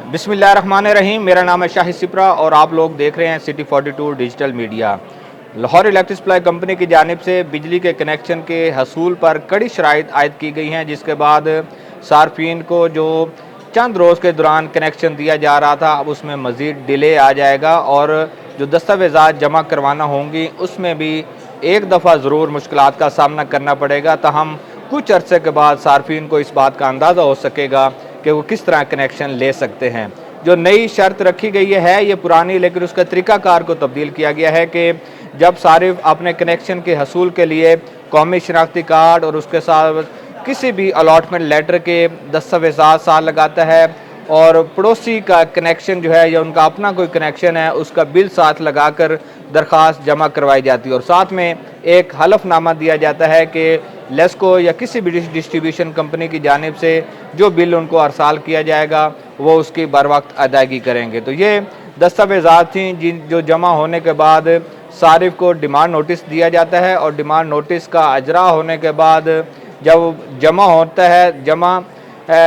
बिस्मिल्लाहिर्रहमानिर्रहीम। मेरा नाम है शाहिद सिप्रा और आप लोग देख रहे हैं city 42 digital media. Lahore electric supply company की जानिब से बिजली के कनेक्शन के हसूल पर कड़ी शराइत आयद की गई हैं, जिसके बाद सार्फिन को जो चंद रोज़ के दौरान कनेक्शन दिया जा रहा था, अब उसमें मज़ीद डिले आ जाएगा और जो दस्तावेज़ात जमा करवाना होंगी उसमें भी एक दफ़ा ज़रूर मुश्किलात का सामना करना पड़ेगा। ताहम कुछ अरसे के बाद सार्फिन को इस बात का अंदाज़ा हो सकेगा कि वो किस तरह कनेक्शन ले सकते हैं। जो नई शर्त रखी गई है ये पुरानी, लेकिन उसका तरीक़ाकार को तब्दील किया गया है कि जब सारिफ अपने कनेक्शन के हसूल के लिए कौमी शनाख्ती कार्ड और उसके साथ किसी भी अलॉटमेंट लेटर के दस्तावेज़ात साथ लगाता है और पड़ोसी का कनेक्शन जो है या उनका अपना कोई कनेक्शन है उसका बिल साथ लगाकर दरख्वास्त जमा करवाई जाती है और साथ में एक हलफनामा दिया जाता है कि लेस्को या किसी भी डिस्ट्रीब्यूशन कंपनी की जानिब से जो बिल उनको अरसाल किया जाएगा वो उसकी बर वक्त अदायगी करेंगे। तो ये दस्तावेज़ात थी जो जमा होने के बाद सारिफ को डिमांड नोटिस दिया जाता है और डिमांड नोटिस का अजरा होने के बाद जब जमा होता है,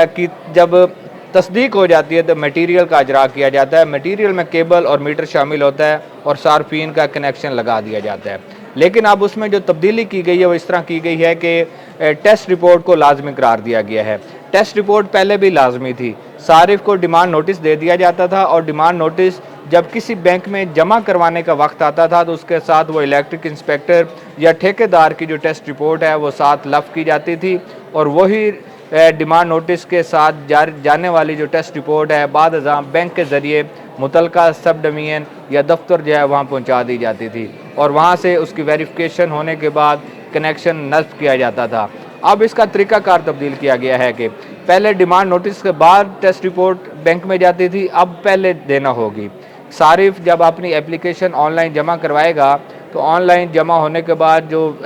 की जब तस्दीक हो जाती है तो मटेरियल का अजरा किया जाता है। मटेरियल में केबल और मीटर शामिल होता है और सार्फिन का कनेक्शन लगा दिया जाता है। लेकिन अब उसमें जो तब्दीली की गई है वो इस तरह की गई है कि टेस्ट रिपोर्ट को लाजमी करार दिया गया है। टेस्ट रिपोर्ट पहले भी लाजमी थी। सारिफ को डिमांड नोटिस दे दिया जाता था और डिमांड नोटिस जब किसी बैंक में जमा करवाने का वक्त आता था तो उसके साथ वो इलेक्ट्रिक इंस्पेक्टर या ठेकेदार की जो टेस्ट रिपोर्ट है वो साथ लफ की जाती थी और वही डिमांड नोटिस के साथ जाने वाली जो टेस्ट रिपोर्ट है बाद अज़ां बैंक के ज़रिए मुतलका सब डिवीज़न या दफ्तर जो है वहाँ पहुँचा दी जाती थी और वहाँ से उसकी वेरिफिकेशन होने के बाद कनेक्शन नस्ब किया जाता था। अब इसका तरीक़ाकार तब्दील किया गया है कि पहले डिमांड नोटिस के बाद टेस्ट रिपोर्ट बैंक में जाती थी, अब पहले देना होगी। सारिफ जब अपनी एप्लीकेशन ऑनलाइन जमा करवाएगा तो ऑनलाइन जमा होने के बाद जो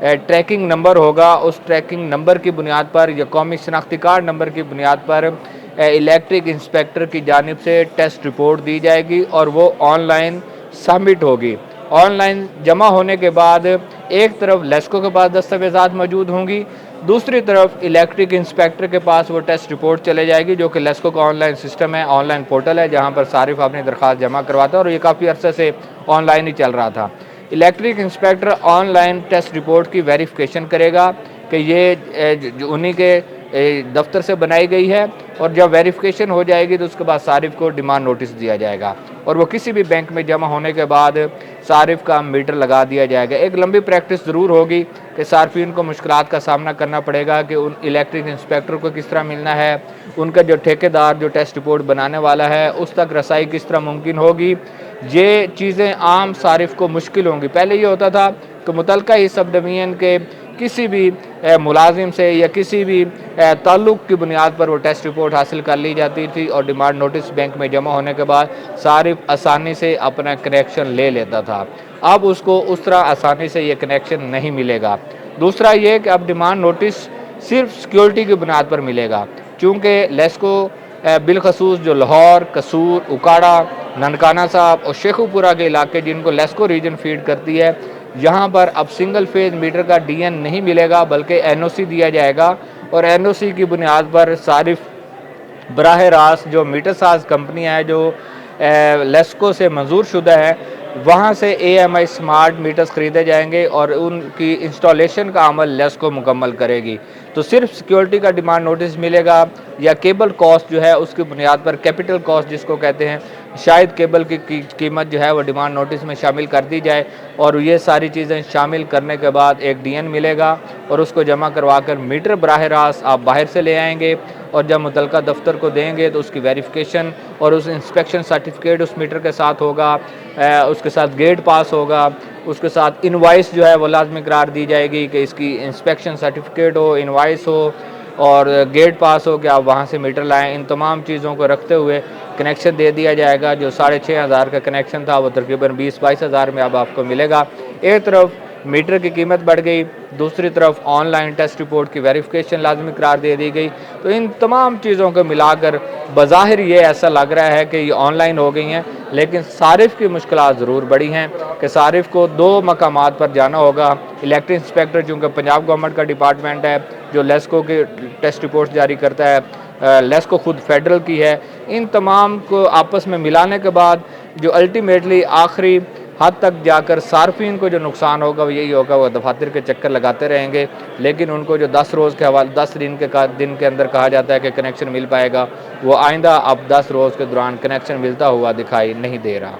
ट्रैकिंग नंबर होगा उस ट्रैकिंग नंबर की बुनियाद पर या कौमी शनाख्ती कार्ड नंबर की बुनियाद पर इलेक्ट्रिक इंस्पेक्टर की जानिब से टेस्ट रिपोर्ट दी जाएगी और वो ऑनलाइन सबमिट होगी। ऑनलाइन जमा होने के बाद एक तरफ लेस्को के पास दस्तावेज़ात मौजूद होंगी, दूसरी तरफ इलेक्ट्रिक इंस्पेक्टर के पास वो टेस्ट रिपोर्ट चले जाएगी जो कि लेस्को का ऑनलाइन सिस्टम है, ऑनलाइन पोर्टल है जहाँ पर सारिफ अपनी दरख्वास्त जमा करवाता है और ये काफ़ी अरसे से ऑनलाइन ही चल रहा था। Electric inspector online test report की वेरिफिकेशन करेगा कि ये उन्हीं के दफ्तर से बनाई गई है और जब वेरिफिकेशन हो जाएगी तो उसके बाद सारिफ को डिमांड नोटिस दिया जाएगा और वो किसी भी बैंक में जमा होने के बाद सारिफ का मीटर लगा दिया जाएगा। एक लंबी प्रैक्टिस ज़रूर होगी कि सार्फिन को मुश्किलात का सामना करना पड़ेगा कि उन इलेक्ट्रिक इंस्पेक्टर को किस तरह मिलना है, उनका जो ठेकेदार जो टेस्ट रिपोर्ट बनाने वाला है उस तक रसाई किस तरह मुमकिन होगी। ये चीज़ें आम सारिफ को मुश्किल होंगी। पहले ये होता था कि मुतलका ही सब डिवीज़न के किसी भी मुलाजिम से या किसी भी ताल्लुक़ की बुनियाद पर वो टेस्ट रिपोर्ट हासिल कर ली जाती थी और डिमांड नोटिस बैंक में जमा होने के बाद सारिफ आसानी से अपना कनेक्शन ले लेता था। अब उसको उस तरह आसानी से ये कनेक्शन नहीं मिलेगा। दूसरा ये कि अब डिमांड नोटिस सिर्फ सिक्योरिटी की बुनियाद पर मिलेगा, चूँकि लेस्को बिलखसूस जो लाहौर, कसूर, उकाड़ा, ननकाना साहब और शेखुपुरा के इलाके जिनको लेस्को रीजन फीड करती है, यहाँ पर अब सिंगल फेज मीटर का डीएन नहीं मिलेगा बल्कि एनओसी दिया जाएगा और एनओसी की बुनियाद पर सारिफ बराह रास्त जो मीटर साज कंपनी है जो लेस्को से मंजूर शुदा है वहाँ से AMI स्मार्ट मीटर्स ख़रीदे जाएंगे और उनकी इंस्टॉलेशन का अमल लेस्को मुकम्मल करेगी। तो सिर्फ सिक्योरिटी का डिमांड नोटिस मिलेगा या केबल कॉस्ट जो है उसकी बुनियाद पर कैपिटल कॉस्ट जिसको कहते हैं, शायद केबल की कीमत जो है वो डिमांड नोटिस में शामिल कर दी जाए और ये सारी चीज़ें शामिल करने के बाद एक DN मिलेगा और उसको जमा करवा कर मीटर बराह रास्त आप बाहर से ले आएंगे और जब मुतलका दफ्तर को देंगे तो उसकी वेरिफिकेशन और उस इंस्पेक्शन सर्टिफिकेट उस मीटर के साथ होगा, उसके साथ गेट पास होगा, उसके साथ इनवाइस जो है वो लाजमी करार दी जाएगी कि इसकी इंस्पेक्शन सर्टिफिकेट हो, इनवाइस हो और गेट पास हो कि आप वहाँ से मीटर लाएं। इन तमाम चीज़ों को रखते हुए कनेक्शन दे दिया जाएगा। जो 6,500 का कनेक्शन था वो तकरीबन 20-22 हज़ार में अब आपको मिलेगा। एक तरफ मीटर की कीमत बढ़ गई, दूसरी तरफ ऑनलाइन टेस्ट रिपोर्ट की वेरिफिकेशन लाजमी करार दे दी गई। तो इन तमाम चीज़ों को मिलाकर बज़ाहिर ये ऐसा लग रहा है कि ये ऑनलाइन हो गई हैं, लेकिन सारिफ की मुश्किलात ज़रूर बढ़ी हैं कि सारिफ को 2 मकामात पर जाना होगा। इलेक्ट्रिक इंस्पेक्टर चूँकि पंजाब गवर्नमेंट का डिपार्टमेंट है जो लेस्को के टेस्ट रिपोर्ट जारी करता है, लेस्को खुद फेडरल की है। इन तमाम को आपस में मिलाने के बाद जो अल्टीमेटली आखिरी हद तक जाकर सार्फिन को जो नुकसान होगा वो यही होगा, वो दफातर के चक्कर लगाते रहेंगे, लेकिन उनको जो 10 रोज़ के हवाले 10 दिन के अंदर कहा जाता है कि कनेक्शन मिल पाएगा, वो आइंदा अब 10 रोज़ के दौरान कनेक्शन मिलता हुआ दिखाई नहीं दे रहा।